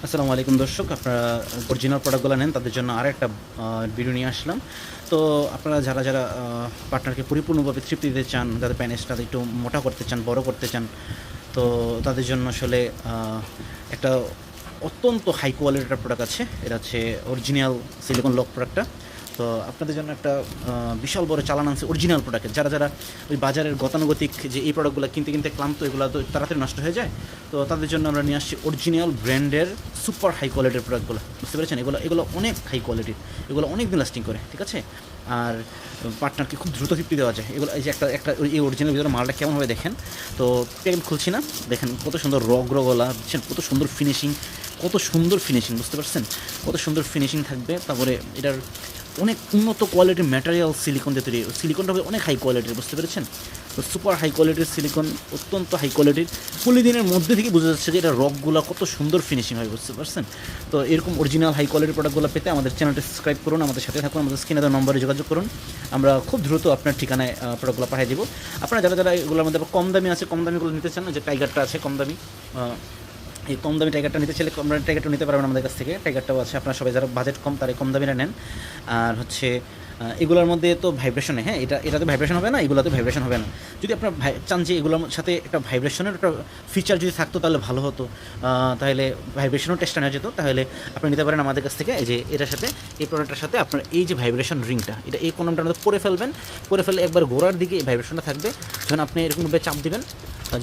আসসালামু আলাইকুম দর্শক, আপনারা অরিজিনাল প্রোডাক্টগুলো নেন তাদের জন্য আরেকটা ভিডিও নিয়ে আসলাম। তো আপনারা যারা যারা পার্টনারকে পরিপূর্ণভাবে তৃপ্তি দিতে চান, যাদের প্যানেজটা একটু মোটা করতে চান, বড় করতে চান, তো তাদের জন্য আসলে একটা অত্যন্ত হাই কোয়ালিটির প্রোডাক্ট আছে। এটা হচ্ছে অরিজিনাল সিলিকন লক প্রোডাক্টটা। তো আপনাদের জন্য একটা বিশাল বড় চালান আছে অরিজিনাল প্রোডাক্টের। যারা যারা ওই বাজারের গতানুগতিক যে এই প্রোডাক্টগুলো কিনতে কিনতে ক্লান্ত, এগুলো তো তাড়াতাড়ি নষ্ট হয়ে যায়। তো তাদের জন্য আমরা নিয়ে আসছি অরিজিনাল ব্র্যান্ডের সুপার হাই কোয়ালিটির প্রোডাক্টগুলো। বুঝতে পেরেছেন? এগুলো এগুলো অনেক হাই কোয়ালিটির, এগুলো অনেক দিন লাস্টিং করে, ঠিক আছে? আর পার্টনারকে খুব দ্রুত তৃপ্তি দেওয়া যায়। এগুলো এই যে একটা একটা এই অরিজিনাল ভিতরে মালটা কেমনভাবে দেখেন। তো প্যাকেট খুলছি না, দেখেন কত সুন্দর রগলা, বুঝছেন? কত সুন্দর ফিনিশিং, কত সুন্দর ফিনিশিং, বুঝতে পারছেন? কত সুন্দর ফিনিশিং থাকবে। তারপরে এটার অনেক উন্নত কোয়ালিটির ম্যাটেরিয়াল সিলিকন দিয়ে তৈরি। সিলিকনটা হবে অনেক হাই কোয়ালিটির, বুঝতে পেরেছেন? তো সুপার হাই কোয়ালিটির সিলিকন, অত্যন্ত হাই কোয়ালিটির। পলিদিনের মধ্যে থেকে বোঝা যাচ্ছে যে এটা রকগুলো কত সুন্দর ফিনিশিং হয়, বুঝতে পারছেন? তো এরকম অরিজিনাল হাই কোয়ালিটির প্রোডাক্টগুলো পেতে আমাদের চ্যানেলটি সাবস্ক্রাইব করুন, আমাদের সাথে থাকুন, আমাদের স্ক্রিনে দেওয়া নম্বরে যোগাযোগ করুন। আমরা খুব দ্রুত আপনার ঠিকানায় প্রোডাক্টগুলো পাঠিয়ে দেবো। আপনারা যারা যারা এগুলোর মধ্যে কম দামি আছে, কম দামিগুলো নিতে চান, যে টাইগারটা আছে কম দামি, এই কম দামি টাইগারটা নিতে চাইলে কম দামি টাইগারটা নিতে পারবেন আমাদের কাছ থেকে। টাইগারটাও আছে, আপনারা সবাই যারা বাজেট কম তারা কম দামিটা নেন। আর হচ্ছে এগুলোর মধ্যে তো ভাইব্রেশনে, হ্যাঁ, এটাতে ভাইব্রেশন হবে না, এগুলোতে ভাইব্রেশন হবে না। যদি আপনারা চান যে এগুলোর সাথে একটা ভাইব্রেশনের একটা ফিচার যদি থাকতো তাহলে ভালো হতো, তাহলে ভাইব্রেশনও টেস্টটা নেওয়া যেত, তাহলে আপনি নিতে পারেন আমাদের কাছ থেকে। এই যে এটার সাথে, এই প্রোডাক্টের সাথে আপনার এই যে ভাইব্রেশন রিংটা, এটা এই কোনটার মধ্যে পরে ফেলবেন, পরে ফেলে একবার গোড়ার দিকে এই ভাইব্রেশনটা থাকবে। যখন আপনি এরকমভাবে চাপ দিবেন,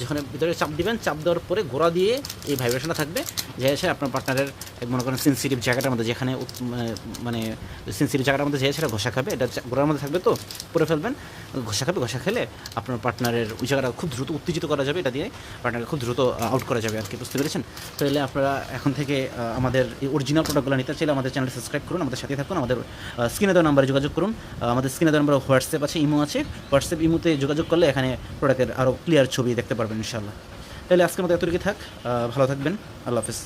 যেখানে ভিতরে চাপ দিবেন, চাপ দেওয়ার পরে গোড়া দিয়ে এই ভাইব্রেশনটা থাকবে, যে এসে আপনার পার্টনারের মনে করেন সেন্সিটিভ জায়গাটার মধ্যে, যেখানে মানে সেন্সিটিভ জায়গাটার মধ্যে যে সেটা ঘষা খাবে, এটা গোড়ার মধ্যে থাকবে, তো পরে ফেলবেন, ঘষা খাবে, ঘষা খেলে আপনার পার্টনারের ওই জায়গাটা খুব দ্রুত উত্তেজিত করা যাবে, এটা দিয়ে পার্টনারকে খুব দ্রুত আউট করা যাবে আর কি, বুঝতে পেরেছেন? তাহলে আপনারা এখন থেকে আমাদের এই অরিজিনাল প্রোডাক্টগুলো নিতে চাইলে আমাদের চ্যানেলটি সাবস্ক্রাইব করুন, আমাদের সাথে থাকুন, আমাদের স্ক্রিনে দেওয়া নাম্বারে যোগাযোগ করুন। আমাদের স্ক্রিনে দেওয়া নাম্বার হোয়াটসঅ্যাপ আছে, ইমো আছে। হোয়াটসঅ্যাপ ইমোতে যোগাযোগ করলে এখানে প্রোডাক্টের আরও ক্লিয়ার ছবি দেখতে পারবেন ইনশাআল্লাহ। তাহলে আজকের মতো এতটুকু থাক, ভালো থাকবেন, আল্লাহ হাফেজ।